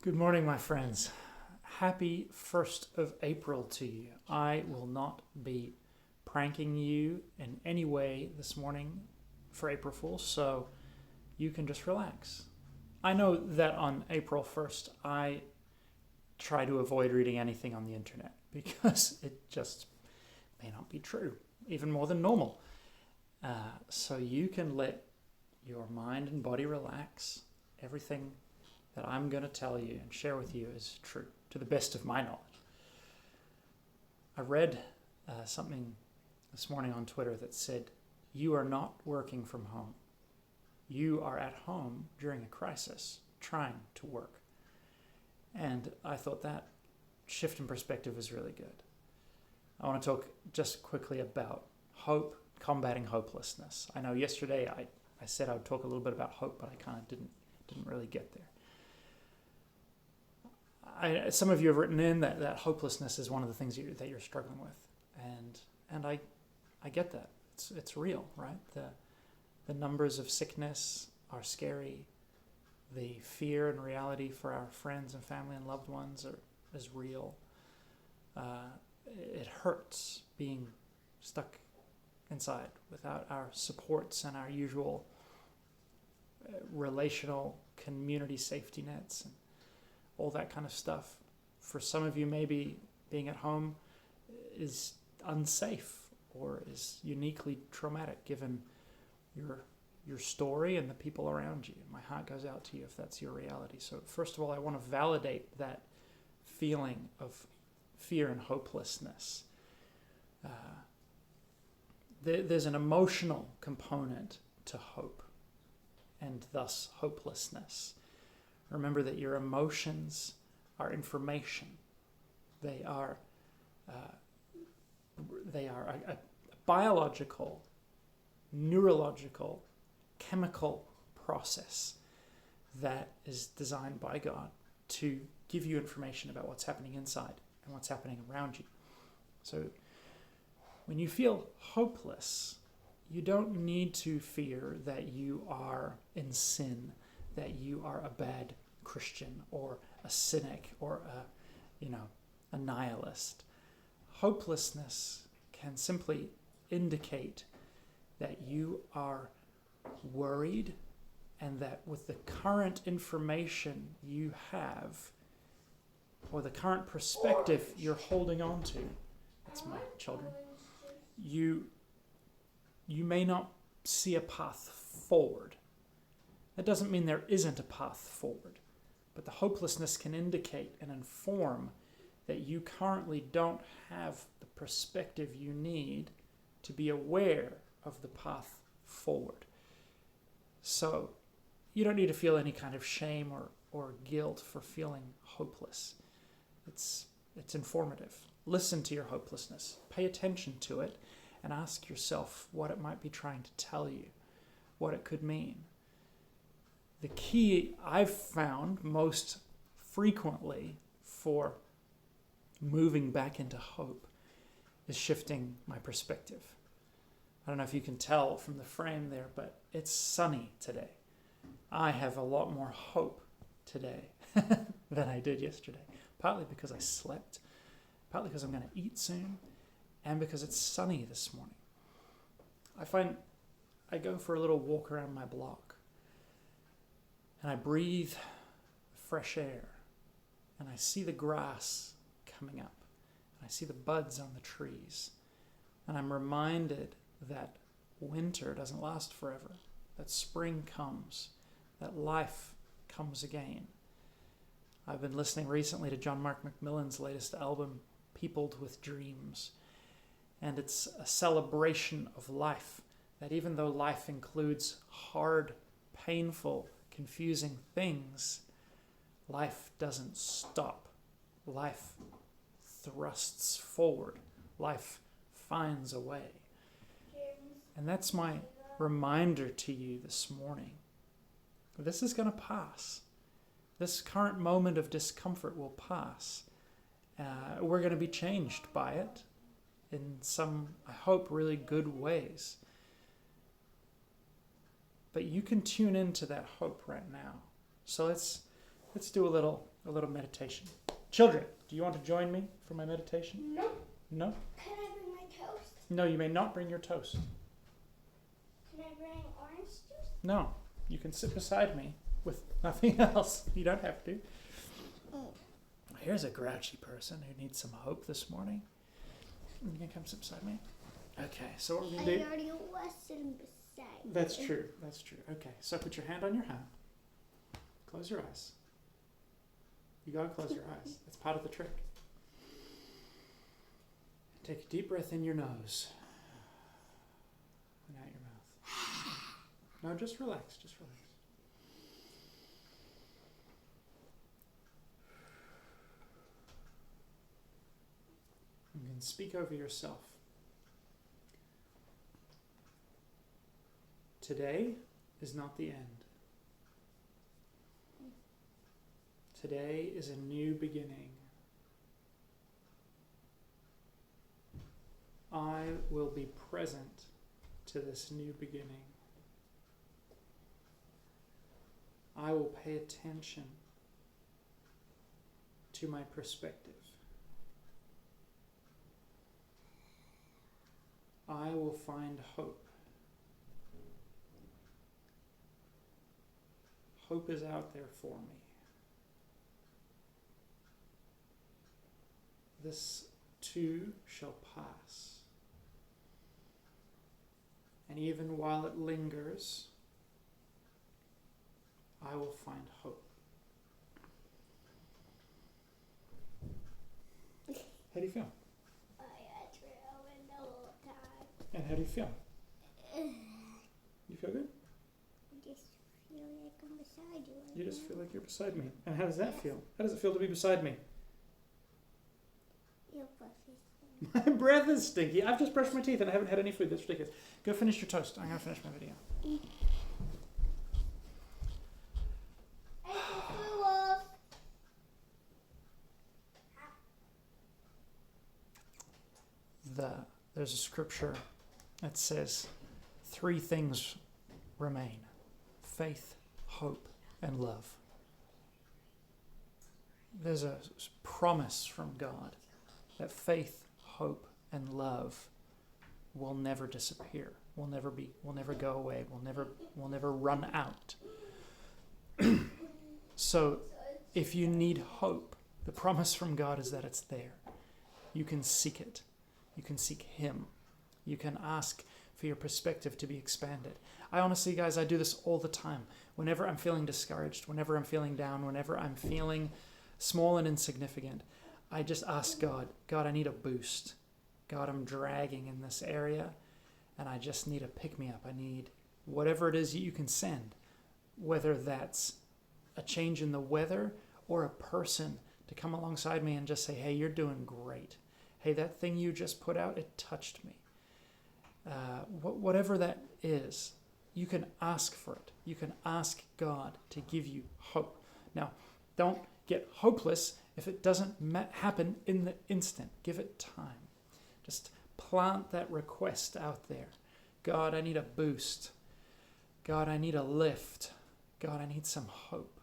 Good morning, my friends. Happy 1st of April to you. I will not be pranking you in any way this morning for April Fool's, so you can just relax. I know that on April 1st, I try to avoid reading anything on the internet because it just may not be true, even more than normal. So you can let your mind and body relax. Everything that I'm going to tell you and share with you is true, to the best of my knowledge. I read something this morning on Twitter that said, "You are not working from home. You are at home during a crisis, trying to work." And I thought that shift in perspective is really good. I want to talk just quickly about hope, combating hopelessness. I know yesterday I said I would talk a little bit about hope, but I kind of didn't really get there. Some of you have written in that hopelessness is one of the things that you're struggling with, and I get that. It's real, right? The numbers of sickness are scary. The fear and reality for our friends and family and loved ones is real. It hurts being stuck inside without our supports and our usual relational community safety nets and all that kind of stuff. For some of you, maybe being at home is unsafe or is uniquely traumatic given your story and the people around you. My heart goes out to you if that's your reality. So first of all, I want to validate that feeling of fear and hopelessness. There's an emotional component to hope and thus hopelessness. Remember that your emotions are information. They are a biological, neurological, chemical process that is designed by God to give you information about what's happening inside and what's happening around you. So when you feel hopeless, you don't need to fear that you are in sin, that you are a bad Christian or a cynic or a nihilist. Hopelessness can simply indicate that you are worried and that with the current information you have or the current perspective you're holding on to, that's my children, you may not see a path forward. That doesn't mean there isn't a path forward, but the hopelessness can indicate and inform that you currently don't have the perspective you need to be aware of the path forward. So you don't need to feel any kind of shame or guilt for feeling hopeless. It's informative. Listen to your hopelessness. Pay attention to it and ask yourself what it might be trying to tell you, what it could mean. The key I've found most frequently for moving back into hope is shifting my perspective. I don't know if you can tell from the frame there, but it's sunny today. I have a lot more hope today than I did yesterday, partly because I slept, partly because I'm going to eat soon, and because it's sunny this morning. I find I go for a little walk around my block, and I breathe fresh air, and I see the grass coming up, and I see the buds on the trees, and I'm reminded that winter doesn't last forever, that spring comes, that life comes again. I've been listening recently to John Mark McMillan's latest album, Peopled with Dreams, and it's a celebration of life, that even though life includes hard, painful, confusing things, life doesn't stop. Life thrusts forward. Life finds a way. And that's my reminder to you this morning. This is going to pass. This current moment of discomfort will pass. We're going to be changed by it in some, I hope, really good ways. But you can tune into that hope right now. So let's do a little a little meditation. Children, do you want to join me for my meditation? No. No? Can I bring my toast? No, you may not bring your toast. Can I bring orange juice? No, you can sit beside me with nothing else. You don't have to. Here's a grouchy person who needs some hope this morning. You can come sit beside me. Okay, so what we're going to do... I already was sitting beside That's you. true, that's true. Okay, so put your hand on your hat. Close your eyes. You gotta close your eyes. That's part of the trick. Take a deep breath in your nose. And out your mouth. No, just relax, just relax. You can speak over yourself. Today is not the end. Today is a new beginning. I will be present to this new beginning. I will pay attention to my perspective. I will find hope. Hope is out there for me. This too shall pass. And even while it lingers, I will find hope. How do you feel? I had trailed the whole time. And how do you feel? You feel good? I just feel like I'm beside you. You just feel like you're beside me. And how does that feel? How does it feel to be beside me? Your breath is My breath is stinky. I've just brushed my teeth and I haven't had any food. That's ridiculous. Go finish your toast. I'm going to finish my video. There's a scripture that says 3 things remain: faith, hope, and love. There's a promise from God that faith, hope, and love will never disappear. Will never go away. Will never run out. So if you need hope, the promise from God is that it's there. You can seek it. You can seek Him. You can ask for your perspective to be expanded. I honestly, guys, I do this all the time. Whenever I'm feeling discouraged, whenever I'm feeling down, whenever I'm feeling small and insignificant, I just ask God, I need a boost. God, I'm dragging in this area, and I just need a pick-me-up. I need whatever it is you can send, whether that's a change in the weather or a person to come alongside me and just say, hey, you're doing great. Hey, that thing you just put out, it touched me. Whatever that is, you can ask for it. You can ask God to give you hope. Now, don't get hopeless if it doesn't happen in the instant. Give it time. Just plant that request out there. God, I need a boost. God, I need a lift. God, I need some hope.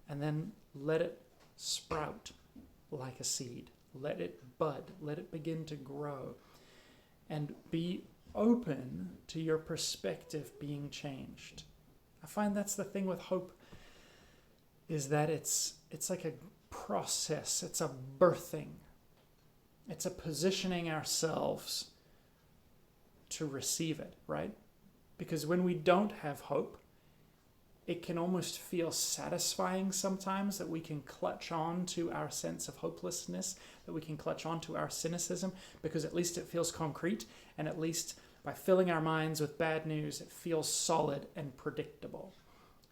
And then let it sprout like a seed. Let it bud. Let it begin to grow. And be open to your perspective being changed. I find that's the thing with hope, is that it's like a process. It's a birthing. It's a positioning ourselves to receive it, right? Because when we don't have hope, it can almost feel satisfying sometimes that we can clutch on to our sense of hopelessness, that we can clutch on to our cynicism, because at least it feels concrete, and at least by filling our minds with bad news, it feels solid and predictable.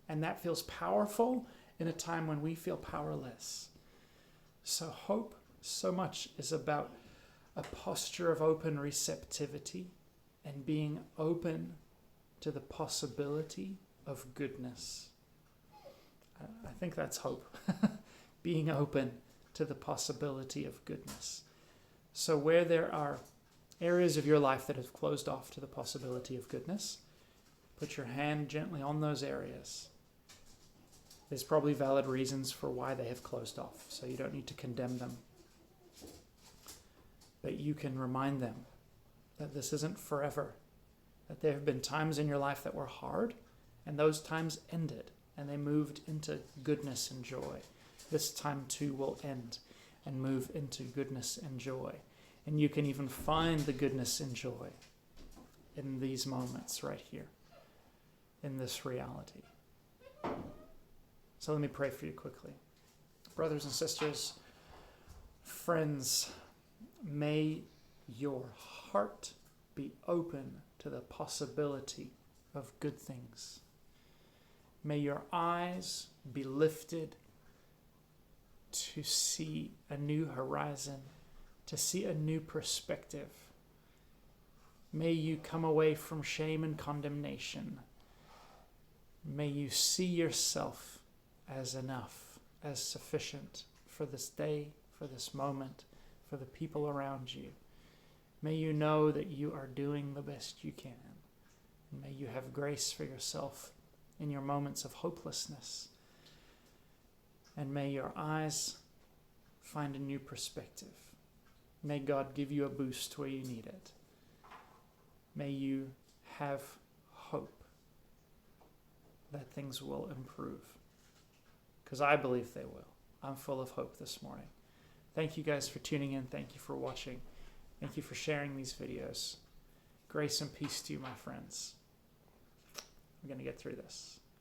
And that feels powerful in a time when we feel powerless. So hope so much is about a posture of open receptivity and being open to the possibility of goodness. I think that's hope. Being open to the possibility of goodness. So where there are areas of your life that have closed off to the possibility of goodness, put your hand gently on those areas There's probably valid reasons for why they have closed off, so you don't need to condemn them. But you can remind them that this isn't forever, that there have been times in your life that were hard, and those times ended, and they moved into goodness and joy. This time too will end and move into goodness and joy. And you can even find the goodness and joy in these moments right here, in this reality. So let me pray for you quickly. Brothers and sisters, friends, may your heart be open to the possibility of good things. May your eyes be lifted to see a new horizon, to see a new perspective. May you come away from shame and condemnation. May you see yourself as enough, as sufficient for this day, for this moment, for the people around you. May you know that you are doing the best you can. And may you have grace for yourself in your moments of hopelessness. And may your eyes find a new perspective. May God give you a boost where you need it. May you have hope that things will improve. Because I believe they will. I'm full of hope this morning. Thank you guys for tuning in. Thank you for watching. Thank you for sharing these videos. Grace and peace to you, my friends. We're going to get through this.